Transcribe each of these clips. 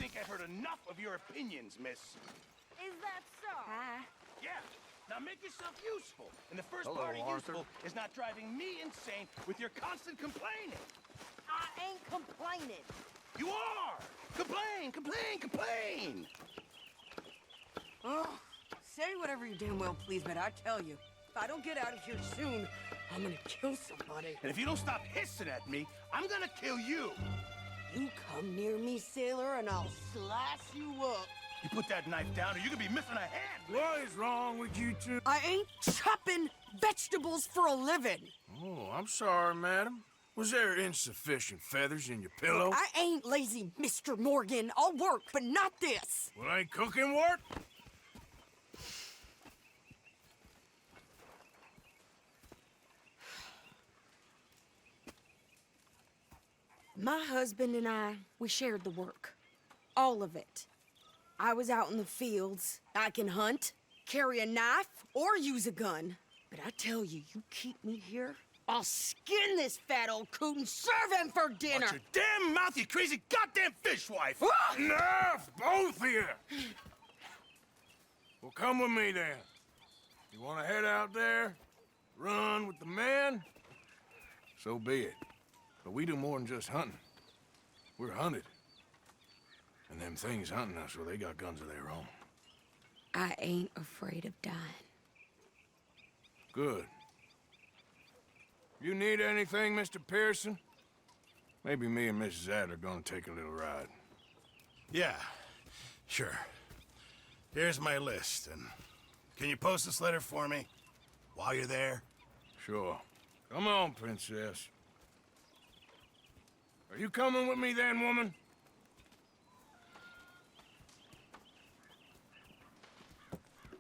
think I've heard enough of your opinions, miss. Is that so? Hi. Yeah. Now make yourself useful. And the first Hello, part of Arthur. useful is not driving me insane with your constant complaining. I ain't complaining. You are! Complain, complain, complain! Oh, say whatever you damn well please, but I tell you, if I don't get out of here soon, I'm gonna kill somebody. And if you don't stop hissing at me, I'm gonna kill you. You come near me, sailor, and I'll slice you up. You put that knife down or you're gonna be missing a hand. What is wrong with you two? I ain't chopping vegetables for a living. Oh, I'm sorry, madam. Was there insufficient feathers in your pillow? I ain't lazy, Mr. Morgan. I'll work, but not this. Well, ain't cooking work? My husband and I, we shared the work. All of it. I was out in the fields. I can hunt, carry a knife, or use a gun. But I tell you, you keep me here, I'll skin this fat old coot and serve him for dinner. Watch your damn mouth, you crazy goddamn fishwife! Ah! Enough, both of you! Well, come with me then. You want to head out there, run with the men? So be it. But we do more than just hunting. We're hunted. And them things hunting us, well, they got guns of their own. I ain't afraid of dying. Good. You need anything, Mr. Pearson? Maybe me and Mrs. Ad are gonna take a little ride. Yeah, sure. Here's my list, and can you post this letter for me while you're there? Sure. Come on, princess. Are you coming with me then, woman?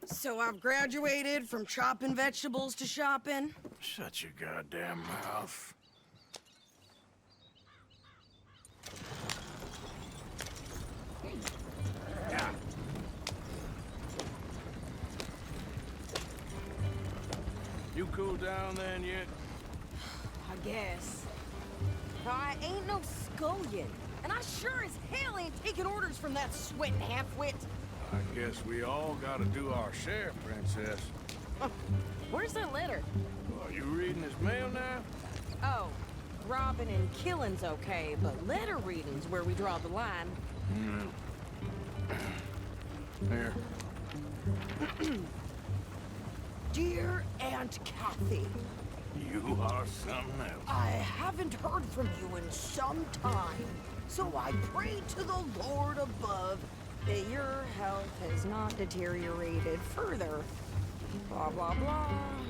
So I've graduated from chopping vegetables to shopping. Shut your goddamn mouth. Yeah. You cool down then yet? I guess. I ain't no scullion, and I sure as hell ain't taking orders from that sweating half-wit. I guess we all gotta do our share, princess. Where's that letter? Are you reading his mail now? Oh, robbing and killing's okay, but letter reading's where we draw the line. Here. Dear Aunt Kathy, You are something else. I haven't heard from you in some time, so I pray to the Lord above that your health has not deteriorated further. Blah, blah, blah.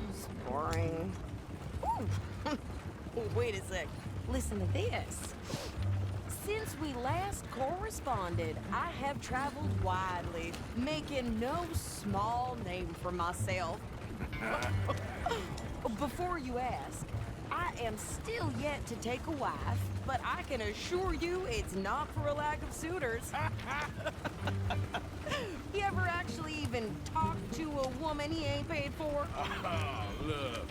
It's boring. Ooh. Wait a sec. Listen to this. Since we last corresponded, I have traveled widely, making no small name for myself. Before you ask, I am still yet to take a wife, but I can assure you it's not for a lack of suitors. You ever actually even talked to a woman he ain't paid for? Oh, look.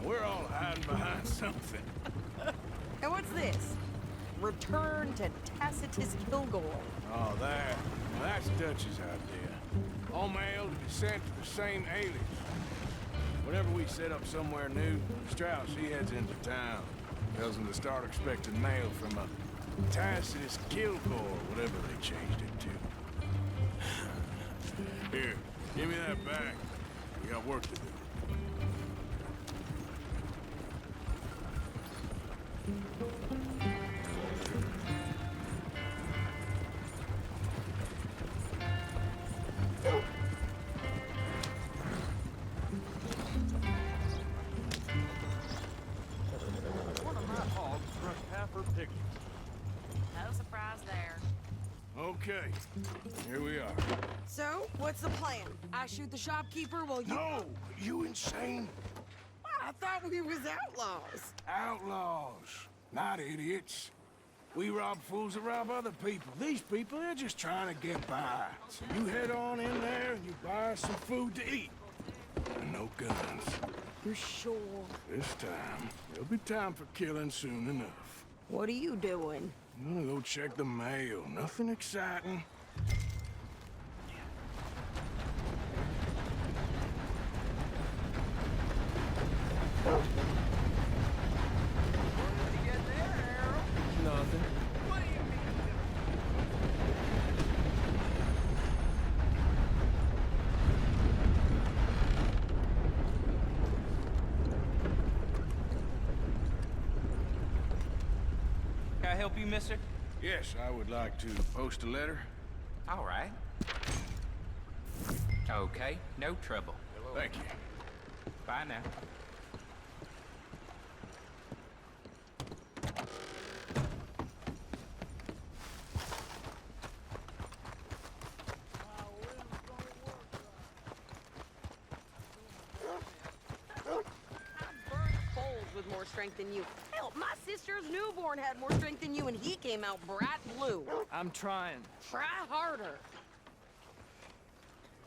We're all hiding behind something. And what's this? Return to Tacitus Kilgore. Oh, that. Now that's Dutch's idea. All mail to be sent to the same alias. Whenever we set up somewhere new, Strauss, he heads into town. Tells them to start expecting mail from a Tacitus Kilgore, whatever they changed it to. Here, give me that back. We got work to do. One of my hogs drunk half her piglet. No surprise there. Okay, here we are. So, what's the plan? I shoot the shopkeeper while you... No, you insane? I thought we was outlaws. Outlaws, not idiots. We rob fools that rob other people. These people, they're just trying to get by. So you head on in there and you buy us some food to eat. And no guns. You sure? This time, there'll be time for killing soon enough. What are you doing? I'm gonna go check the mail. Nothing exciting. Nothing. Can I help you, mister? Yes, I would like to post a letter. All right. Okay, no trouble. Thank you. Bye now. With more strength than you. Hell, my sister's newborn had more strength than you, and he came out bright blue. I'm trying. Try harder.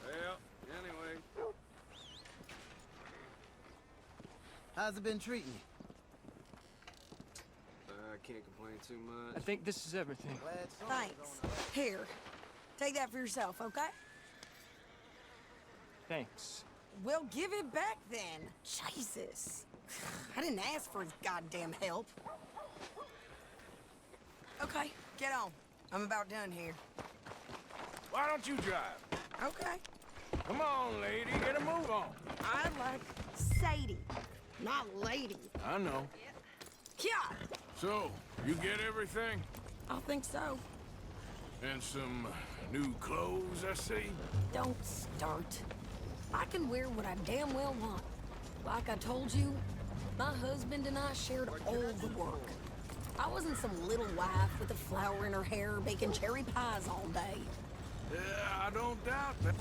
Well, anyway. How's it been treating you? I can't complain too I much. think this is everything. Glad something's Thanks. Here, take that for yourself, okay? Thanks. Well, give it back then. Jesus. I didn't ask for his goddamn help. Okay, get on. I'm about done here. Why don't you drive? Okay. Come on, lady, get a move on. I like Sadie, not lady. I know. Yeah, So, you get everything? I think so. And some new clothes, I see? Don't start. I can wear what I damn well want. Like I told you, my husband and I shared all the work. I wasn't some little wife with a flower in her hair baking cherry pies all day. Yeah, I don't doubt that.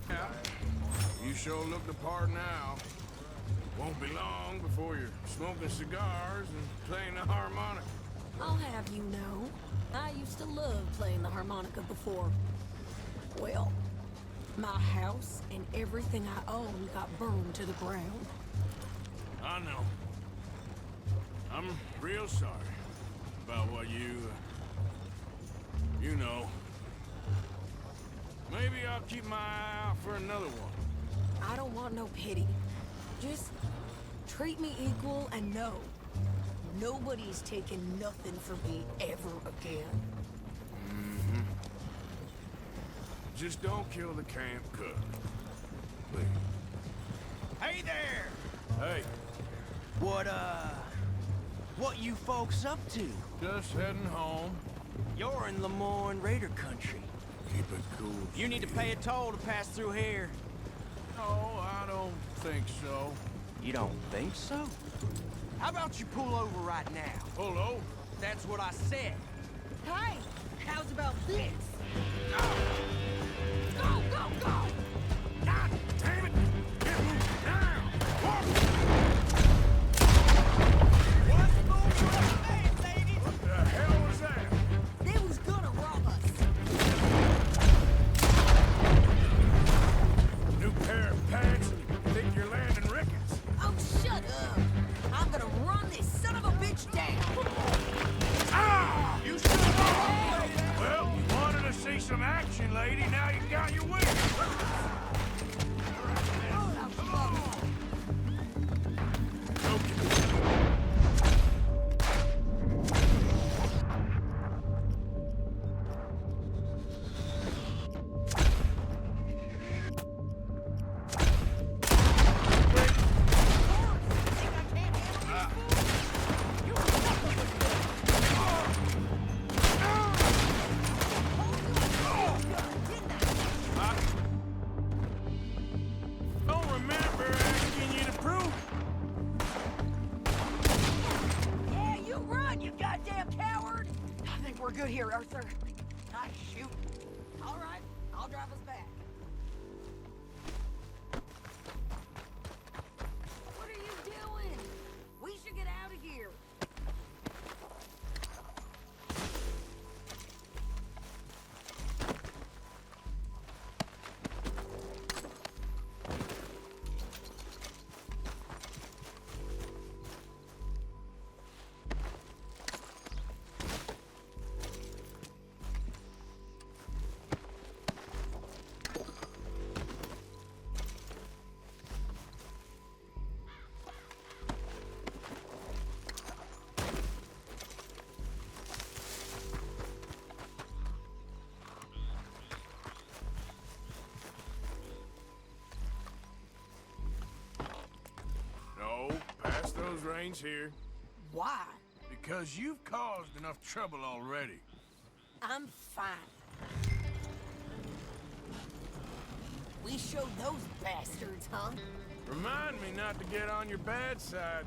Yeah, you sure look the part now. Won't be long before you're smoking cigars and playing the harmonica. I'll have you know, I used to love playing the harmonica before. Well, my house and everything I own got burned to the ground. I know. I'm real sorry about what you know. Maybe I'll keep my eye out for another one. I don't want no pity. Just treat me equal and know nobody's taking nothing from me ever again. Just don't kill the camp cook. Please. Hey there! Hey, What you folks up to? just heading home. You're in Lemoyne Raider country. Keep it cool. You need to pay a toll to pass through here. No, I don't think so. You don't think so? How about you pull over right now? Pull over. That's what I said. Hey, how's about this? Go! Go, go, go! God damn it! Get moving now! Walk! What the hell was that? They was gonna rob us. New pair of pants? Think you're landing Ricketts? Oh, shut up. I'm gonna run this son of a bitch down. Ah! You should have. Well, you wanted to see some action, lady. Now you got your wish. Don't remember asking you to prove. Yeah, you run, you goddamn coward. I think we're good here, Arthur. Nice shoot. All right, I'll drive us back. What are you doing? We should get out of here. drains here. Why? Because you've caused enough trouble already. I'm fine. We showed those bastards, huh? Remind me not to get on your bad side.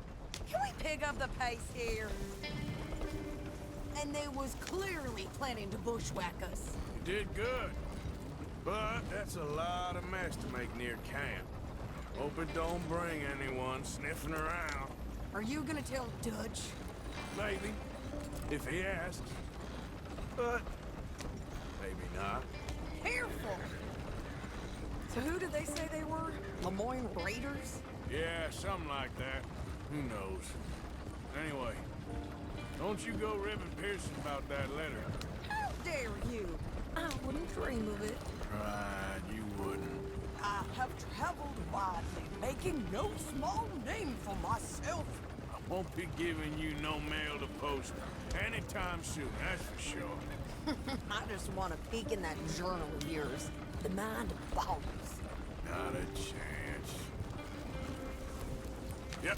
Can we pick up the pace here? And they was clearly planning to bushwhack us. You did good. But that's a lot of mess to make near camp. Hope it don't bring anyone sniffing around. Are you gonna tell Dutch? Maybe, if he asks. But maybe not. Careful! So who did they say they were? Lemoyne Raiders? Yeah, something like that. Who knows? Anyway, don't you go ribbing Pearson about that letter. How dare you? I wouldn't dream of it. Right, you wouldn't. I have traveled widely, making no small name for myself. I won't be giving you no mail to post anytime soon, that's for sure. I just want to peek in that journal of yours. The mind of balls. Not a chance. Yep.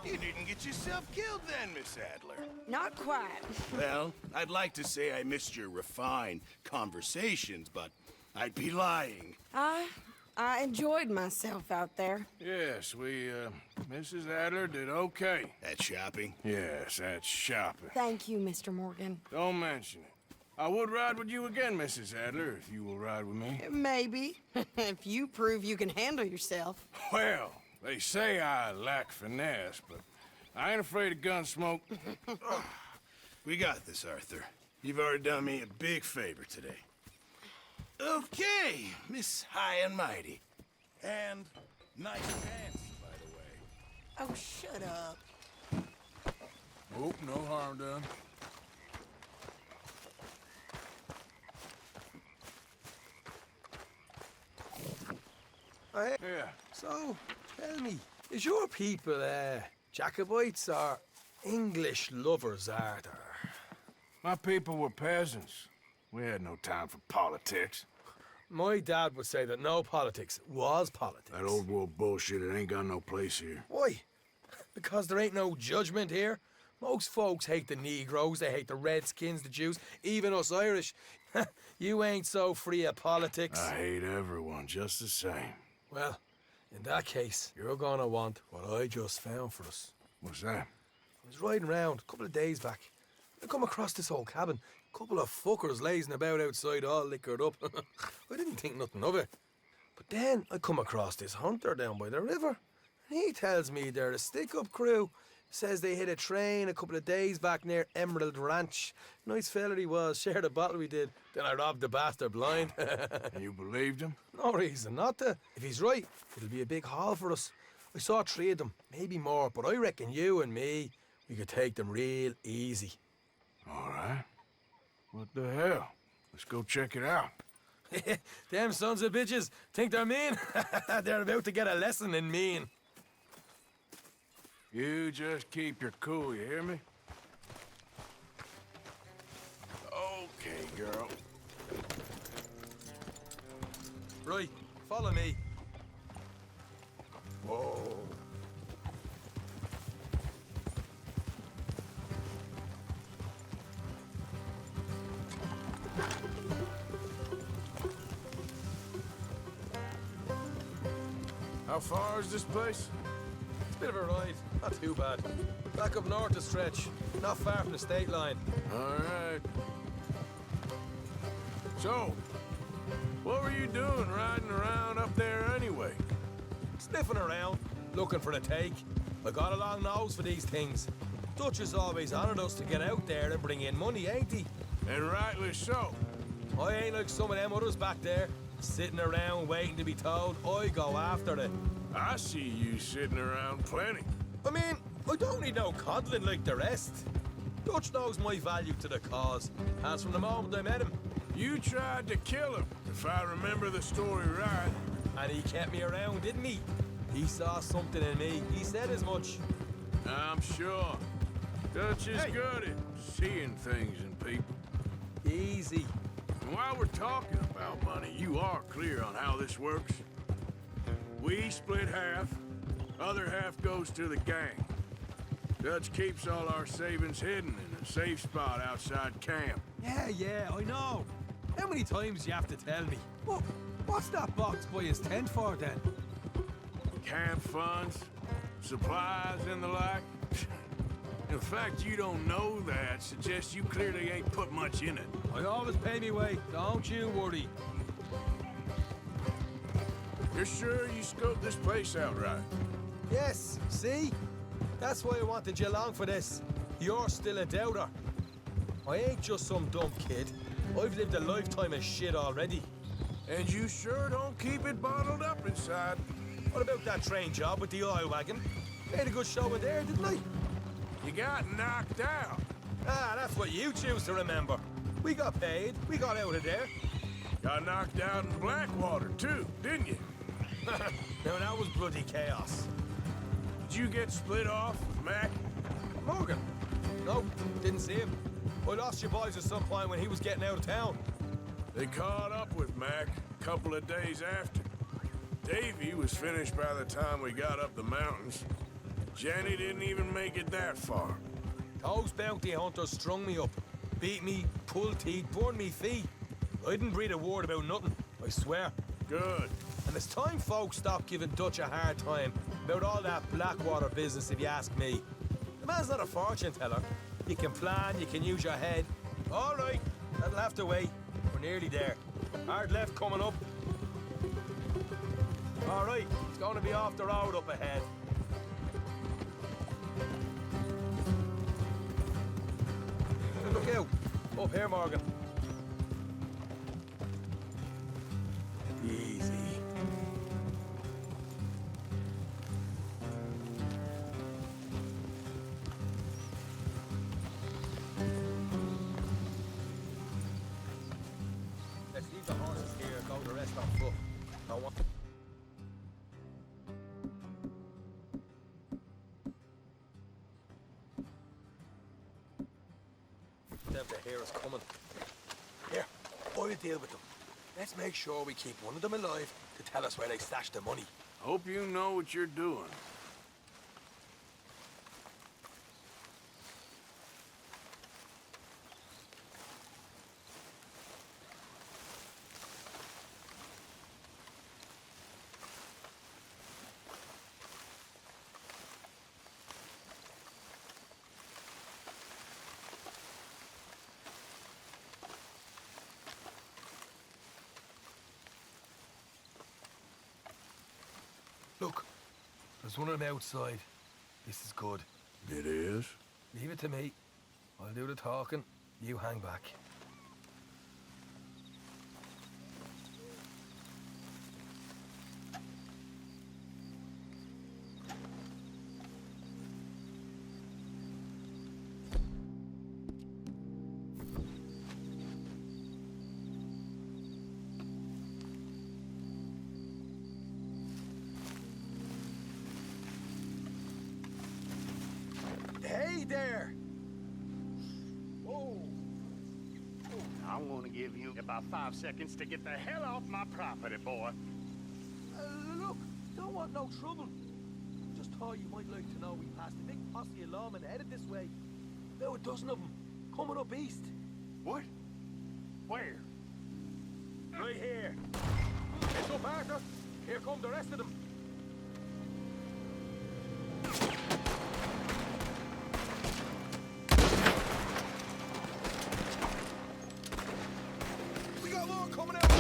You didn't get yourself killed then, Miss Adler. Not quite. Well, I'd like to say I missed your refined conversations, but I'd be lying. I enjoyed myself out there. Yes, Mrs. Adler did okay. That shopping? Yes, that's shopping. Thank you, Mr. Morgan. Don't mention it. I would ride with you again, Mrs. Adler, if you will ride with me. Maybe. If you prove you can handle yourself. Well, they say I lack finesse, but I ain't afraid of gun smoke. We got this, Arthur. You've already done me a big favor today. Okay, Miss High and Mighty. And nice pants, by the way. Oh, shut up. Oh, no harm done. Hey, Yeah. so, tell me, is your people, Jacobites or English lovers, Arthur? My people were peasants. We had no time for politics. My dad would say that no politics was politics. That old world bullshit, it ain't got no place here. Why? Because there ain't no judgment here. Most folks hate the Negroes, they hate the Redskins, the Jews, even us Irish. You ain't so free of politics. I hate everyone just the same. Well, in that case, you're gonna want what I just found for us. What's that? I was riding around a couple of days back. I come across this old cabin. Couple of fuckers lazing about outside all liquored up. I didn't think nothing of it. But then I come across this hunter down by the river. And he tells me they're a stick-up crew. Says they hit a train a couple of days back near Emerald Ranch. Nice fella he was, shared a bottle we did. Then I robbed the bastard blind. And you believed him? No reason not to. If he's right, it'll be a big haul for us. I saw 3 of them, maybe more, but I reckon you and me, we could take them real easy. All right. What the hell? Let's go check it out. Them sons of bitches think they're mean. They're about to get a lesson in mean. You just keep your cool, you hear me? Okay, girl. Right, follow me. Whoa. How far is this place? It's a bit of a ride, not too bad. Back up north a stretch, not far from the state line. All right. So, what were you doing riding around up there anyway? Sniffing around, looking for the take. I got a long nose for these things. Dutch has always honoured us to get out there and bring in money, ain't he? And rightly so. I ain't like some of them others back there, sitting around waiting to be told. I go after it. I see you sitting around plenty. I mean, I don't need no coddling like the rest. Dutch knows my value to the cause, as from the moment I met him. You tried to kill him, if I remember the story right. And he kept me around, didn't he? He saw something in me. He said as much. I'm sure. Dutch is good at seeing things in people. Easy. And while we're talking about money, you are clear on how this works? We split half, other half goes to the gang. Dutch keeps all our savings hidden in a safe spot outside camp. Yeah, I know. How many times do you have to tell me? What's that box by his tent for, then? Camp funds, supplies, and the like. The fact you don't know that suggests you clearly ain't put much in it. I always pay me way, don't you worry. You're sure you scoped this place out right? Yes, see? That's why I wanted you along for this. You're still a doubter. I ain't just some dumb kid. I've lived a lifetime of shit already. And you sure don't keep it bottled up inside. What about that train job with the oil wagon? Made a good show in there, didn't I? You got knocked out. Ah, that's what you choose to remember. We got paid. We got out of there. Got knocked out in Blackwater, too, didn't you? Now, that was bloody chaos. Did you get split off with Mac? Morgan? No, didn't see him. I lost your boys at some point when he was getting out of town. They caught up with Mac a couple of days after. Davy was finished by the time we got up the mountains. Jenny didn't even make it that far. Those bounty hunters strung me up. Beat me, pulled teeth, burned me feet. I didn't breathe a word about nothing, I swear. Good. And it's time folks stop giving Dutch a hard time about all that Blackwater business, if you ask me. The man's not a fortune teller. You can plan, you can use your head. All right, that'll have to wait. We're nearly there. Hard left coming up. All right, it's going to be off the road up ahead. Look out. Up here, Morgan. Easy. Let's leave the horses here and go the rest on foot. I want them to hear us coming. Here, I'll deal with them. Let's make sure we keep one of them alive to tell us where they stashed the money. Hope you know what you're doing. Look, there's one of them outside. This is good. It is? Leave it to me. I'll do the talking. You hang back. Hey there! Whoa. I'm gonna give you about 5 seconds to get the hell off my property, boy. Look, don't want no trouble. Just thought you might like to know we passed a big posse of lawmen headed this way. About a dozen of them, coming up east. What? Where? Right here. It's up, Arthur. Here come the rest of them. We got more coming out.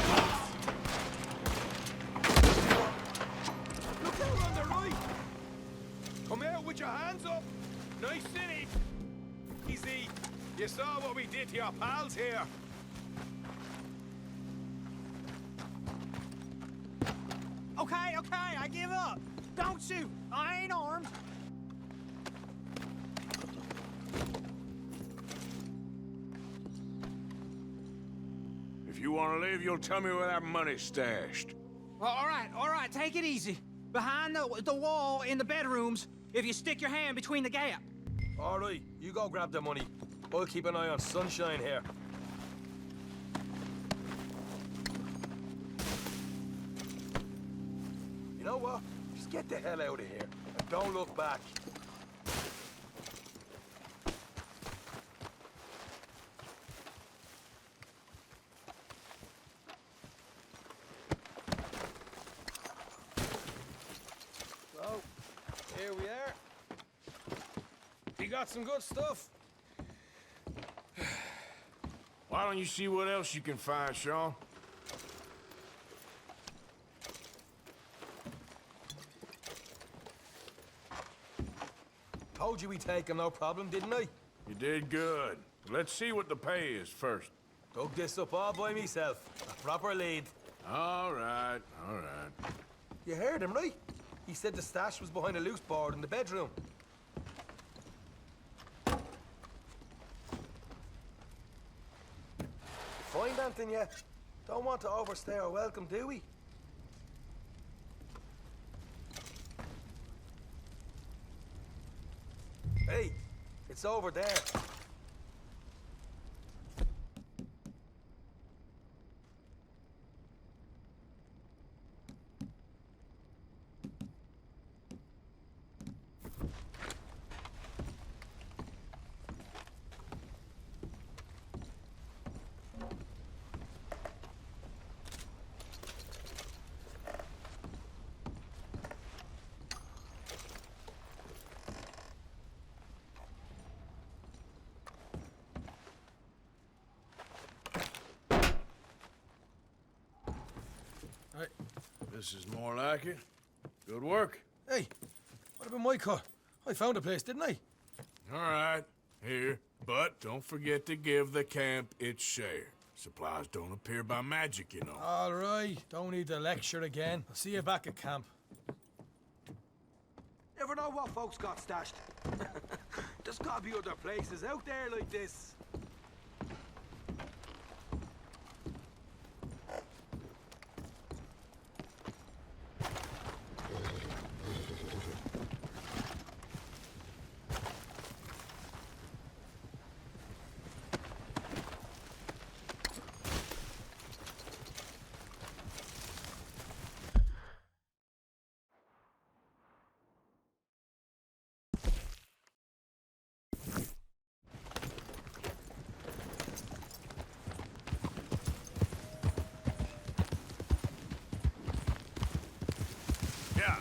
Look out on the right. Come out with your hands up. Nice city. Easy. You saw what we did to your pals here. Okay, I give up. Don't shoot. I ain't armed. you want to leave, you'll tell me where that money's stashed. Well, all right, take it easy. Behind the wall in the bedrooms, if you stick your hand between the gap. All right, you go grab the money. I'll keep an eye on Sunshine here. You know what? Just get the hell out of here and don't look back. So, here we are. You got some good stuff. Why don't you see what else you can find, Sean? Told you we'd take him, no problem, didn't I? You did good. Let's see what the pay is first. Dug this up all by myself. A proper lead. All right, all right. You heard him, right? He said the stash was behind a loose board in the bedroom. Find anything yet? Don't want to overstay our welcome, do we? Hey, it's over there. This is more like it. Good work. Hey, what about my cut? I found a place, didn't I? All right, here. But don't forget to give the camp its share. Supplies don't appear by magic, you know. All right, don't need to lecture again. I'll see you back at camp. Never know what folks got stashed. There's gotta be other places out there like this. Yeah.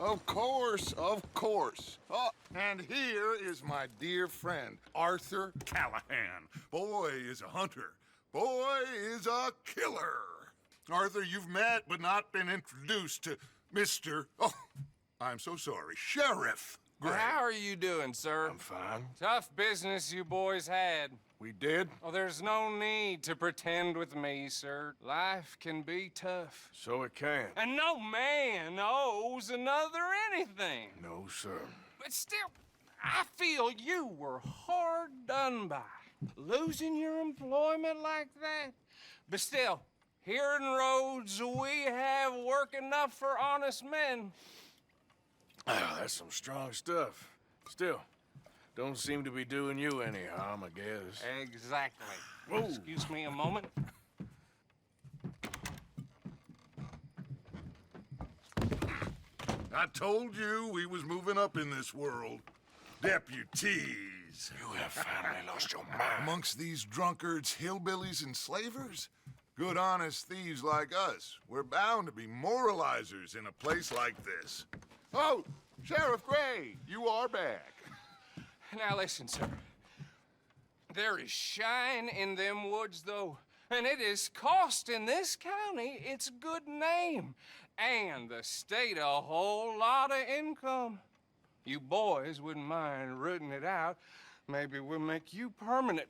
Of course, of course. Oh, and here is my dear friend, Arthur Callahan. Boy is a hunter. Boy is a killer. Arthur, you've met but not been introduced to Mr. Oh, I'm so sorry, Sheriff Gray. How are you doing, sir? I'm fine. Tough business you boys had. We did? Oh, there's no need to pretend with me, sir. Life can be tough. So it can. And no man owes another anything. No, sir. But still, I feel you were hard done by. Losing your employment like that. But still, here in Rhodes, we have work enough for honest men. Ah, that's some strong stuff. Still, don't seem to be doing you any harm, I guess. Exactly. Whoa. Excuse me a moment. I told you we was moving up in this world. Deputies. You have finally lost your mind. Amongst these drunkards, hillbillies, and slavers? Good honest thieves like us. We're bound to be moralizers in a place like this. Oh, Sheriff Gray, you are back. Now listen, sir. There is shine in them woods, though, and it is costing this county its good name and the state a whole lot of income. You boys wouldn't mind rooting it out. Maybe we'll make you permanent.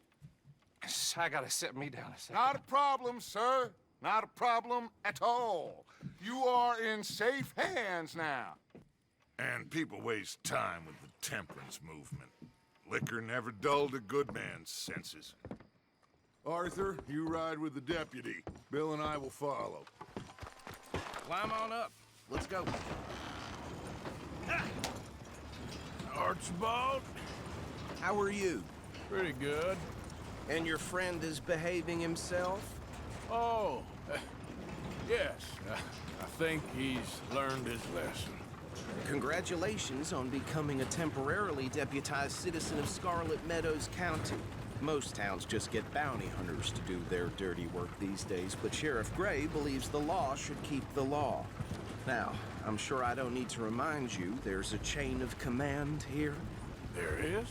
I gotta sit me down a second. Not a problem, sir. Not a problem at all. You are in safe hands now. And people waste time with the temperance movement. Liquor never dulled a good man's senses. Arthur, you ride with the deputy. Bill and I will follow. Climb on up. Let's go. Archibald? How are you? Pretty good. And your friend is behaving himself? Oh, yes. I think he's learned his lesson. Congratulations on becoming a temporarily deputized citizen of Scarlet Meadows County. Most towns just get bounty hunters to do their dirty work these days, but Sheriff Gray believes the law should keep the law. Now, I'm sure I don't need to remind you there's a chain of command here. There is?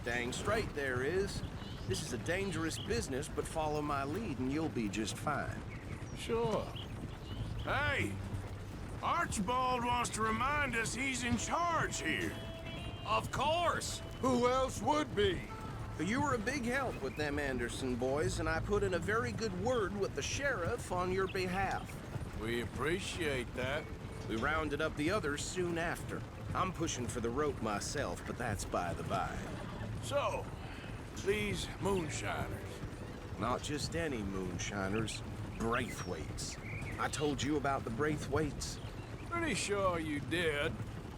Dang straight there is. This is a dangerous business, but follow my lead and you'll be just fine. Sure. Hey! Archibald wants to remind us he's in charge here. Of course. Who else would be? You were a big help with them Anderson boys, and I put in a very good word with the sheriff on your behalf. We appreciate that. We rounded up the others soon after. I'm pushing for the rope myself, but that's by the by. So, these moonshiners. Not just any moonshiners, Braithwaites. I told you about the Braithwaites. Pretty sure you did.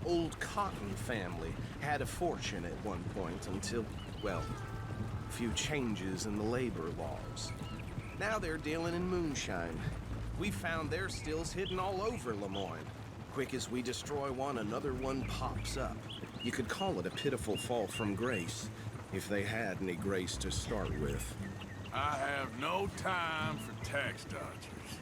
Old Cotton family had a fortune at one point until, well, a few changes in the labor laws. Now they're dealing in moonshine. We found their stills hidden all over Lemoyne. Quick as we destroy one, another one pops up. You could call it a pitiful fall from grace, if they had any grace to start with. I have no time for tax dodgers.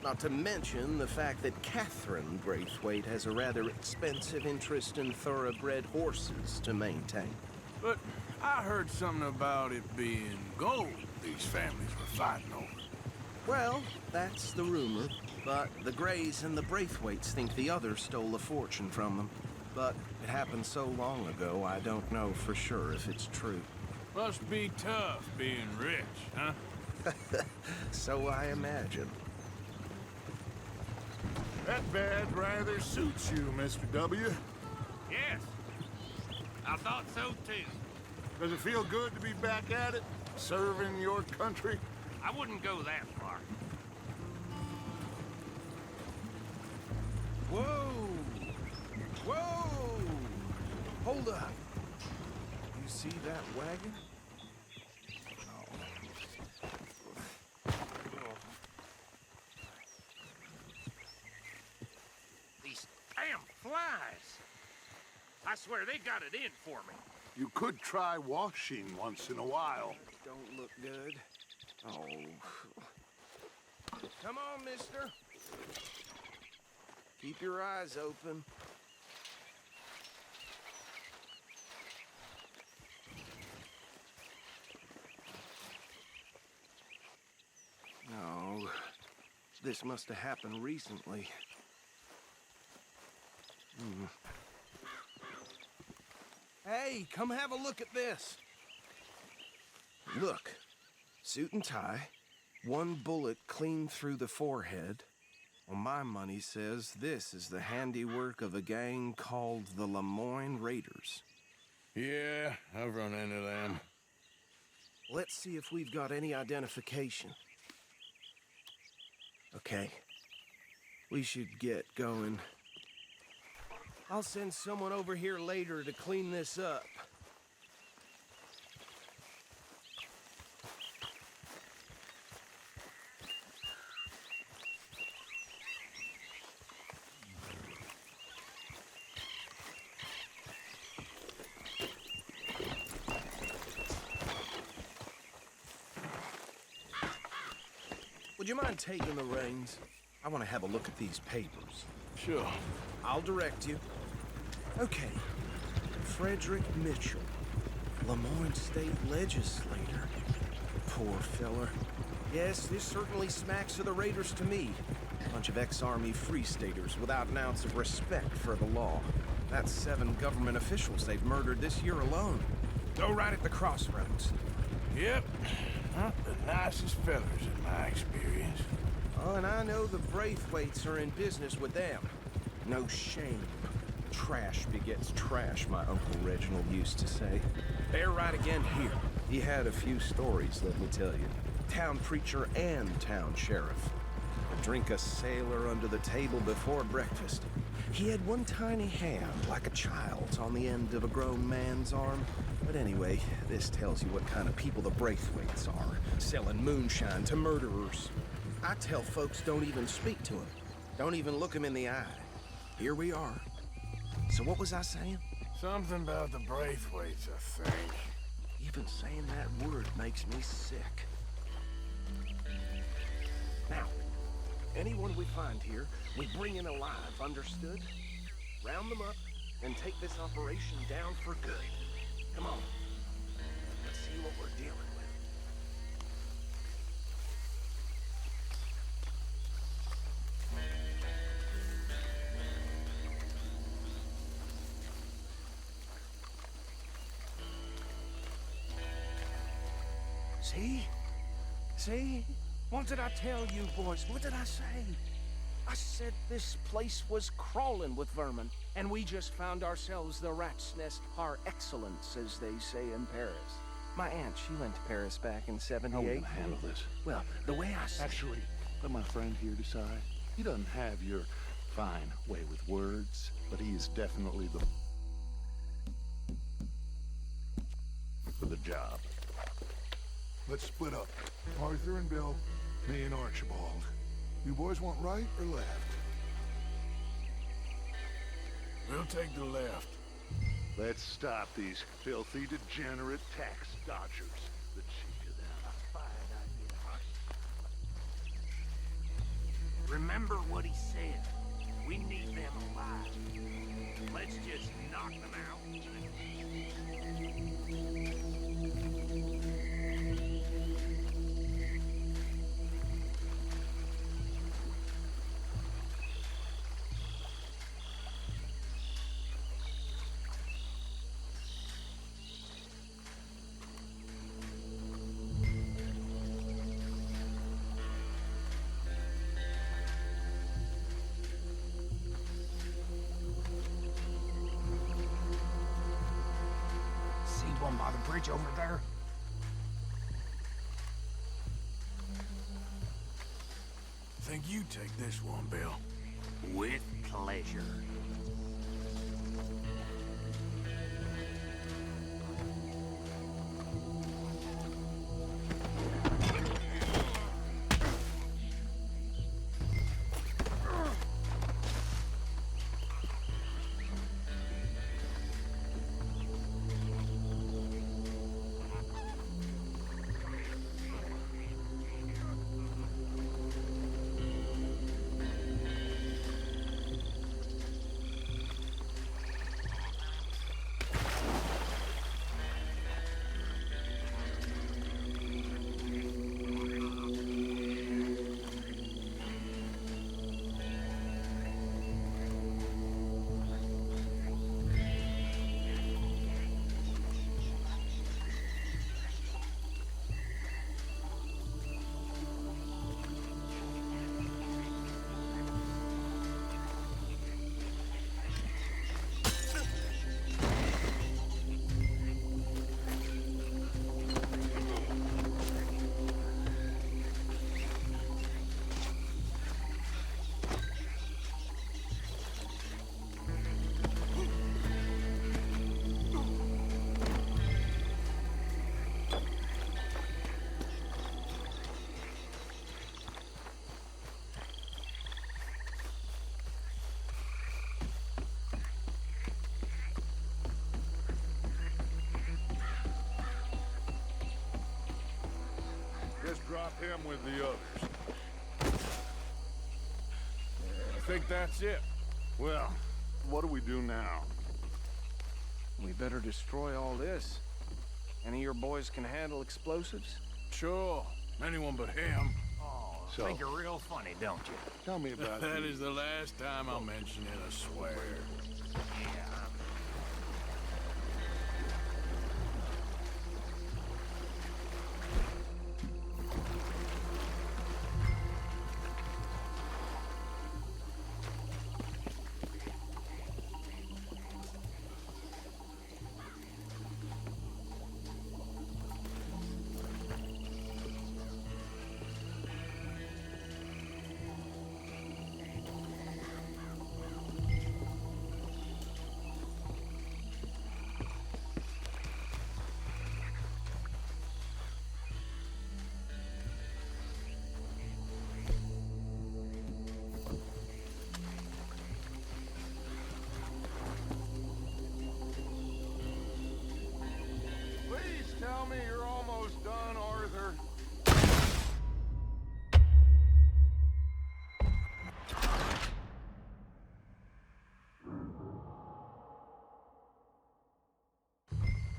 Not to mention the fact that Catherine Braithwaite has a rather expensive interest in thoroughbred horses to maintain. But I heard something about it being gold these families were fighting over. Well, that's the rumor. But the Grays and the Braithwaites think the others stole a fortune from them. But it happened so long ago, I don't know for sure if it's true. Must be tough being rich, huh? So I imagine. That badge rather suits you, Mr. W. Yes. I thought so, too. Does it feel good to be back at it? Serving your country? I wouldn't go that far. Whoa! Whoa! Hold up. You see that wagon? These damn flies. I swear they got it in for me. You could try washing once in a while. Don't look good. Oh. Come on, mister. Keep your eyes open. This must have happened recently. Hey, come have a look at this. Look, suit and tie, one bullet clean through the forehead. Well, my money says this is the handiwork of a gang called the Lemoyne Raiders. Yeah, I've run into them. Let's see if we've got any identification. Okay. We should get going. I'll send someone over here later to clean this up. Would you mind taking the reins? I want to have a look at these papers. Sure. I'll direct you. Okay. Frederick Mitchell, Lemoyne State Legislator. Poor feller. Yes, this certainly smacks of the Raiders to me. Bunch of ex-Army Free Staters without an ounce of respect for the law. That's 7 government officials they've murdered this year alone. Go right at the crossroads. Yep. Not the nicest fellers in my experience. Oh, and I know the Braithwaites are in business with them. No shame. Trash begets trash, my Uncle Reginald used to say. They're right again here. He had a few stories, let me tell you. Town preacher and town sheriff. Drink a sailor under the table before breakfast. He had one tiny hand, like a child's, on the end of a grown man's arm. But anyway, this tells you what kind of people the Braithwaites are, selling moonshine to murderers. I tell folks don't even speak to him. Don't even look him in the eye. Here we are. So what was I saying? Something about the Braithwaites, I think. Even saying that word makes me sick. Now, anyone we find here, we bring in alive, understood? Round them up and take this operation down for good. Come on. Let's see what we're dealing with. See? See? What did I tell you, boys? What did I say? I said this place was crawling with vermin, and we just found ourselves the rat's nest par excellence, as they say in Paris. My aunt, she went to Paris back in '78. How are we gonna handle this? Well, the way I see Actually, let my friend here decide. He doesn't have your fine way with words, but he is definitely the for the job. Let's split up. Arthur and Bill, me and Archibald. You boys want right or left? We'll take the left. Let's stop these filthy, degenerate tax dodgers. The cheek of them. A fine idea. Remember what he said. We need them alive. Let's just knock them out. One by the bridge over there. Think you take this one, Bill. With pleasure. him with the others. I think that's it. Well, what do we do now? We better destroy all this. Any of your boys can handle explosives? Sure. Anyone but him. Oh, So- think you're real funny, don't you? Tell me about That these. is the last time I'll mention it, I swear. Yeah. Please tell me you're almost done, Arthur.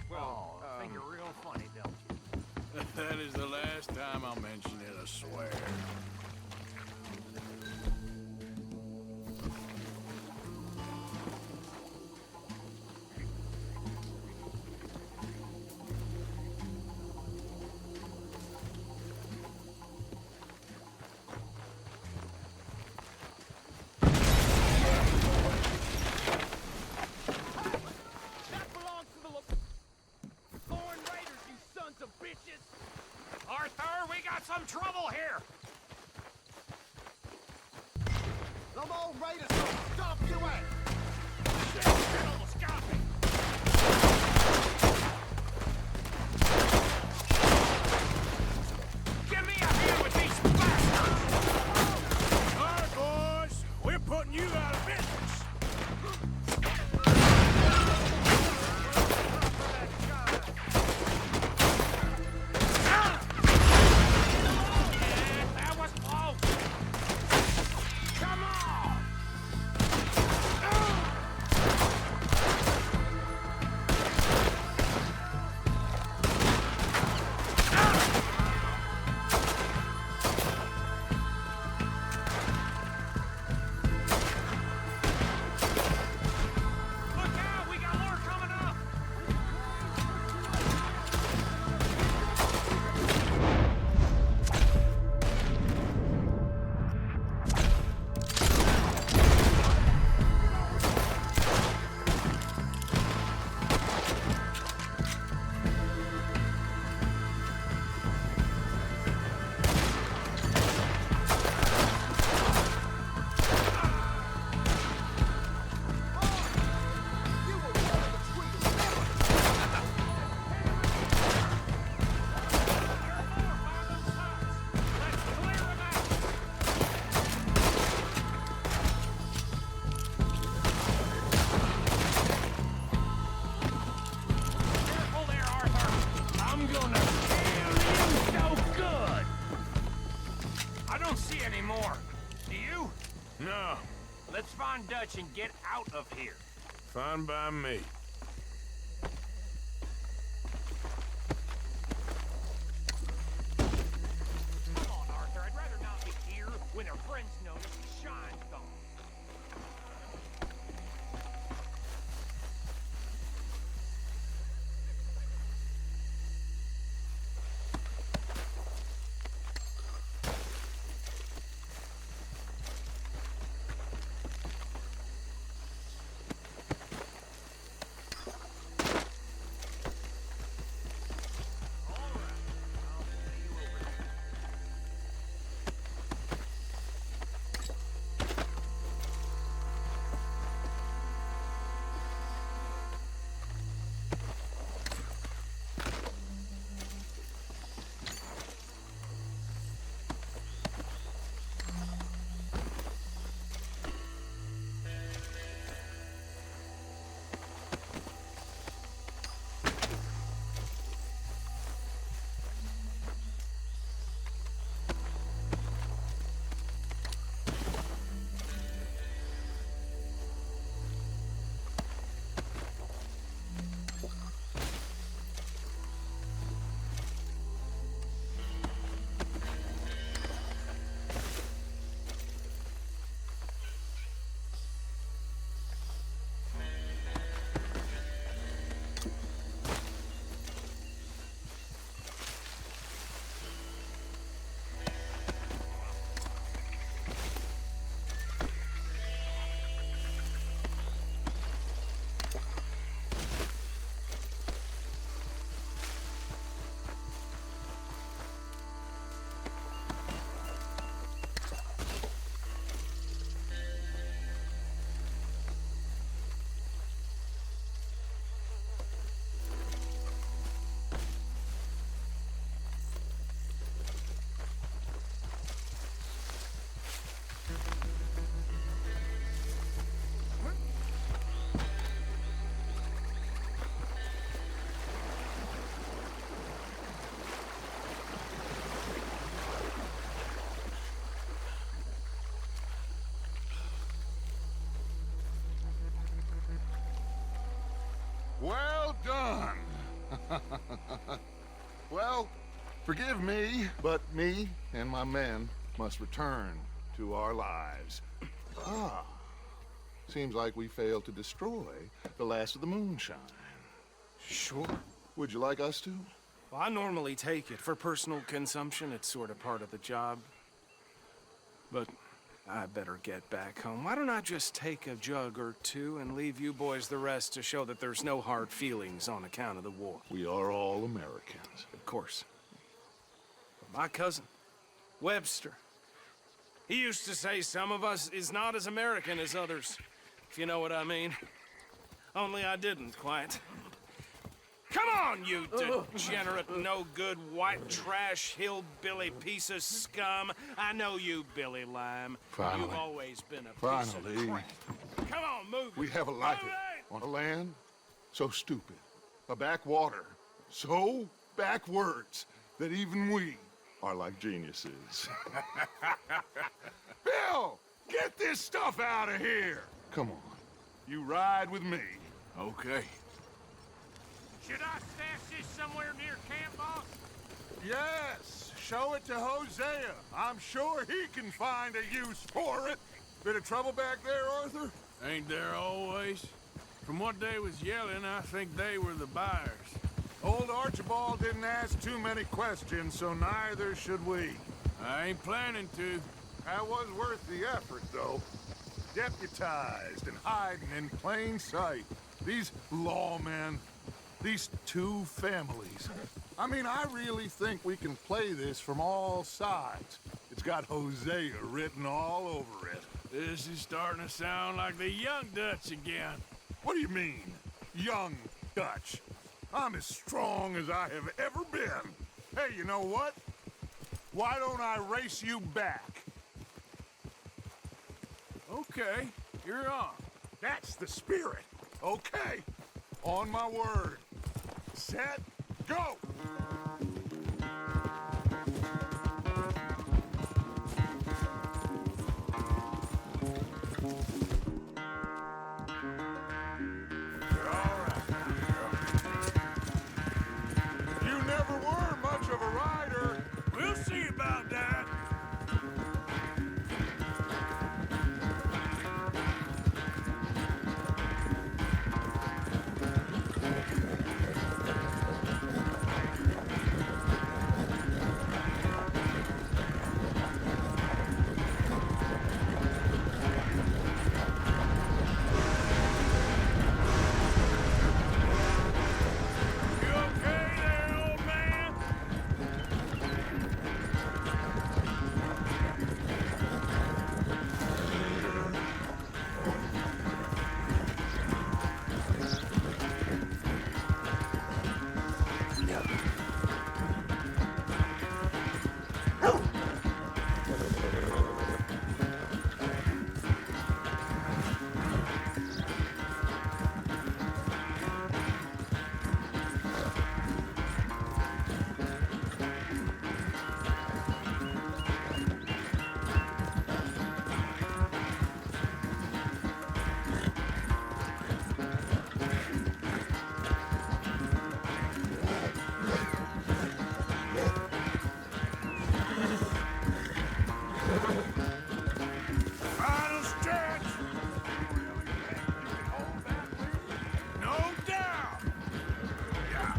Well, think you're real funny, don't you? That is the last time I'll mention it, I swear. That belongs to the foreign raiders, you sons of bitches! Arthur, we got some trouble here! Them old raiders will stop you at! Shit, it almost got me! Give me a hand with these bastards! All right, boys. We're putting you out of business. That was close! Come on! Look out! We got more coming up! Let's clear them out! Careful there, Arthur! I'm gonna kill you so good! I don't see any more. Do you? No, Let's find Dutch and get out of here. fine by me. Come on, Arthur. I'd rather not be here when our friends notice the shine's gone. Well, forgive me, but me and my men must return to our lives. Ah. Seems like we failed to destroy the last of the moonshine. Sure. Would you like us to? Well, I normally take it. For personal consumption, it's sort of part of the job. But I better get back home. Why don't I just take a jug or two and leave you boys the rest to show that there's no hard feelings on account of the war? We are all Americans. Of course. But my cousin, Webster, he used to say some of us is not as American as others, if you know what I mean. Only I didn't quite. Come on, you degenerate, no-good, white trash, hillbilly piece of scum. I know you, Billy Lime. Finally. You've always been a piece Finally. of crap. Come on, move We it. have a life Move it! on a land so stupid, a backwater so backwards that even we are like geniuses. Bill, get this stuff out of here. Come on, you ride with me. Okay. Should I stash this somewhere near camp, boss? Yes, show it to Hosea. I'm sure he can find a use for it. Bit of trouble back there, Arthur? Ain't there always? From what they was yelling, I think they were the buyers. Old Archibald didn't ask too many questions, so neither should we. I ain't planning to. That was worth the effort, though. Deputized and hiding in plain sight. These lawmen, these two families. I mean, I really think we can play this from all sides. It's got Hosea written all over it. This is starting to sound like the Young Dutch again. What do you mean, young Dutch? I'm as strong as I have ever been. Hey, you know what? Why don't I race you back? Okay, you're on. That's the spirit. Okay, on my word. Set, go! You're all right, girl. You never were much of a rider. We'll see about that. You okay there, old man? Final stretch! No doubt! Yeah.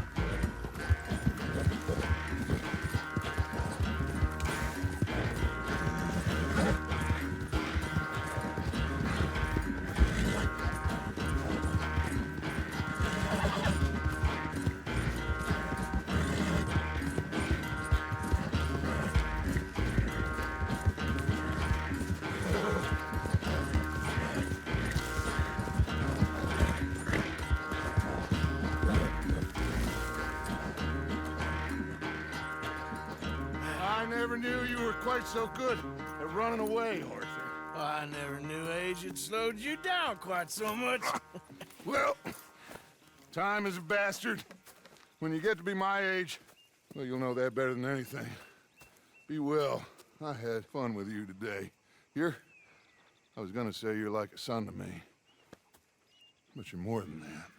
I never knew you were quite so good at running away, Arthur. I never knew age had slowed you down quite so much. Well, time is a bastard. When you get to be my age, well, you'll know that better than anything. Be well. I had fun with you today. I was gonna say you're like a son to me. But you're more than that.